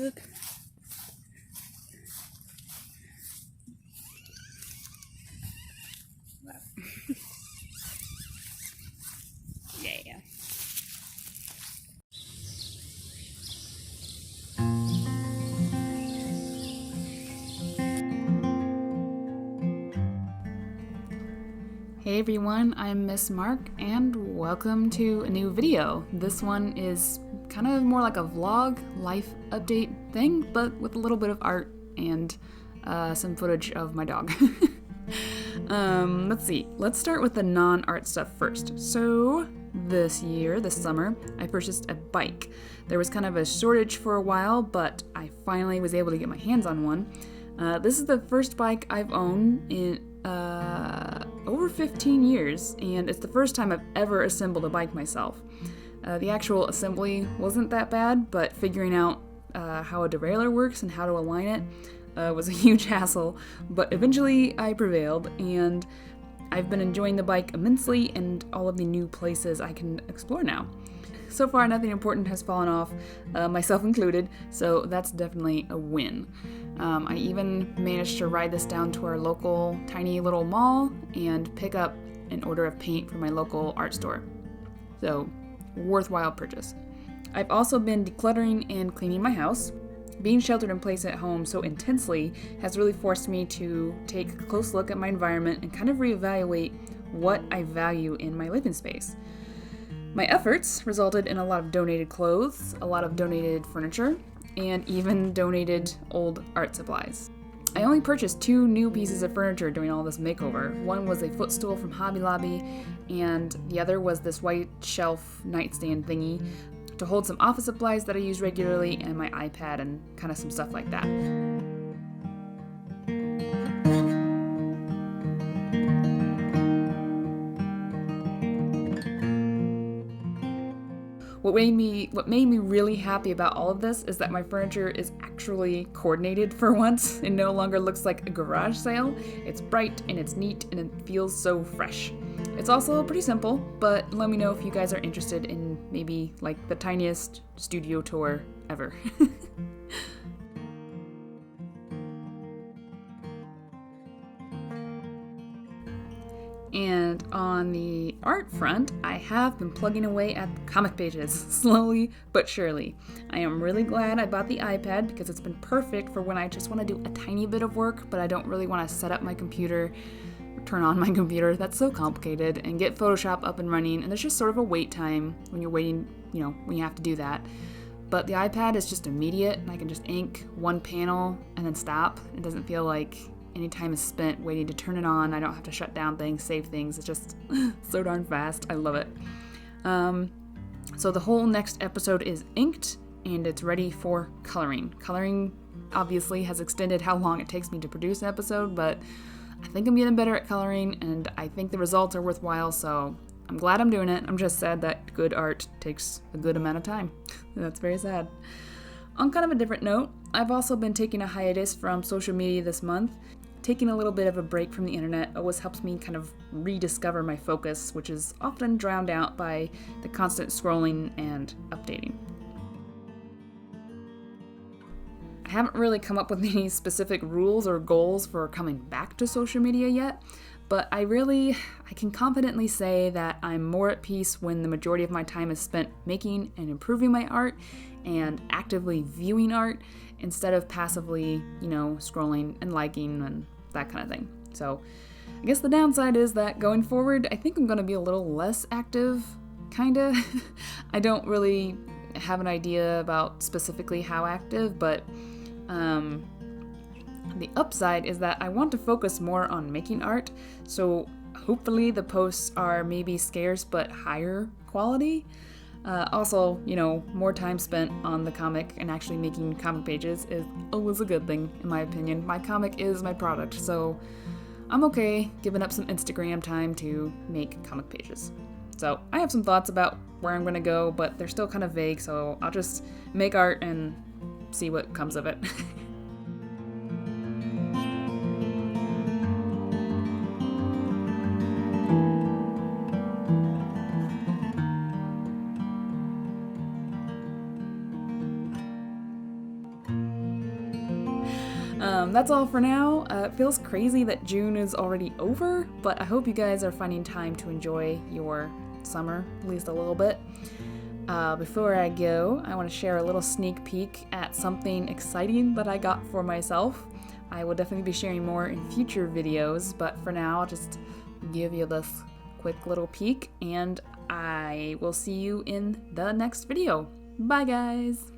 Look. Wow. Yeah. Hey everyone, I'm Miss Mark and welcome to a new video. This one is kind of more like a vlog, life update thing, but with a little bit of art and some footage of my dog. Let's see, let's start with the non-art stuff first. So this summer, I purchased a bike. There was kind of a shortage for a while, but I finally was able to get my hands on one. This is the first bike I've owned in over 15 years, and it's the first time I've ever assembled a bike myself. The actual assembly wasn't that bad, but figuring out how a derailleur works and how to align it was a huge hassle, but eventually I prevailed, and I've been enjoying the bike immensely and all of the new places I can explore now. So far, nothing important has fallen off, myself included, so that's definitely a win. I even managed to ride this down to our local tiny little mall and pick up an order of paint from my local art store. So, worthwhile purchase. I've also been decluttering and cleaning my house. Being sheltered in place at home so intensely has really forced me to take a close look at my environment and kind of reevaluate what I value in my living space. My efforts resulted in a lot of donated clothes, a lot of donated furniture, and even donated old art supplies. I only purchased 2 new pieces of furniture during all this makeover. One was a footstool from Hobby Lobby, and the other was this white shelf nightstand thingy to hold some office supplies that I use regularly and my iPad and kind of some stuff like that. What made me really happy about all of this is that my furniture is actually coordinated for once. It no longer looks like a garage sale. It's bright and it's neat and it feels so fresh. It's also pretty simple, but let me know if you guys are interested in maybe like the tiniest studio tour ever. And on the art front, I have been plugging away at comic pages, slowly but surely. I am really glad I bought the iPad because it's been perfect for when I just want to do a tiny bit of work, but I don't really want to set up my computer, turn on my computer, that's so complicated, and get Photoshop up and running, and there's just sort of a wait time when you're waiting, when you have to do that. But the iPad is just immediate, and I can just ink one panel and then stop. It doesn't feel like any time is spent waiting to turn it on. I don't have to shut down things, save things. It's just so darn fast. I love it. So the whole next episode is inked and it's ready for coloring. Coloring obviously has extended how long it takes me to produce an episode, but I think I'm getting better at coloring and I think the results are worthwhile, so I'm glad I'm doing it. I'm just sad that good art takes a good amount of time. That's very sad. On kind of a different note, I've also been taking a hiatus from social media this month. Taking a little bit of a break from the internet always helps me kind of rediscover my focus, which is often drowned out by the constant scrolling and updating. I haven't really come up with any specific rules or goals for coming back to social media yet, but I can confidently say that I'm more at peace when the majority of my time is spent making and improving my art and actively viewing art instead of passively, scrolling and liking and that kind of thing. So I guess the downside is that going forward, I think I'm going to be a little less active, kinda. I don't really have an idea about specifically how active, but the upside is that I want to focus more on making art, so hopefully the posts are maybe scarce but higher quality. Also, more time spent on the comic and actually making comic pages is always a good thing, in my opinion. My comic is my product, so I'm okay giving up some Instagram time to make comic pages. So I have some thoughts about where I'm going to go, but they're still kind of vague, so I'll just make art and see what comes of it. That's all for now. It feels crazy that June is already over, but I hope you guys are finding time to enjoy your summer, at least a little bit. Before I go, I want to share a little sneak peek at something exciting that I got for myself. I will definitely be sharing more in future videos, but for now, I'll just give you this quick little peek, and I will see you in the next video. Bye, guys!